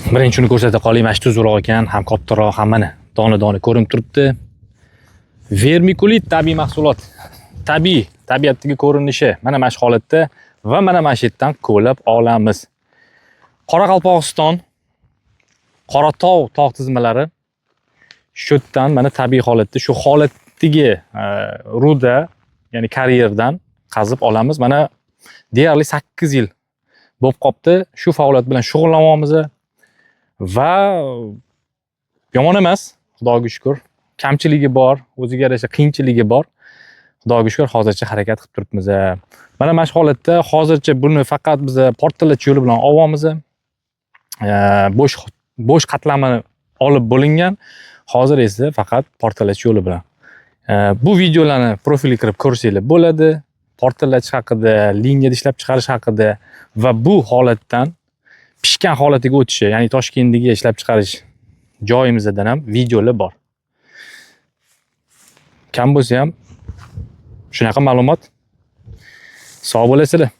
Birinchini ko'rsata qolay, mana shu tuzroq ekan, ham kattaroq, ham mana dona ko'rinib turibdi. Vermikulit tabiiy mahsulot. Tabiatdagi ko'rinishi mana shu holatda va mana shu yerdan ko'lab olamiz. Qoraqalpog'iston, Qoratog' tog' tizmalari shu yerdan mana tabiiy holatda shu holatdagi ruda, ya'ni karyerdan qazib olamiz. Mana deyarli 8 yil bo'lib qopti. Shu faoliyat bilan shug'ullanyapmiz va yomon emas, Xudoga shukr. Kamchiligi bor, o'ziga yarasha qiyinchiligi bor. Xudoga shukr, hozircha harakat qilib turibmiz. Mana shu holatda hozircha buni faqat biz portlash yo'li bilan olyapmiz. Bo'sh qatlami olib bo'lingan. Hozir esa faqat portlash yo'li bilan. Bu videolarni profiliga kirib ko'rsanglar bo'ladi. Portlash haqida, liniyada ishlab chiqarish haqida va bu holatdan pishgan holatiga o'tishi, ya'ni Toshkentdagi ishlab chiqarish joyimizdan ham videolar bor. Kam bo'lsa ham shunaqa ma'lumot. Sog' bo'lasizlar.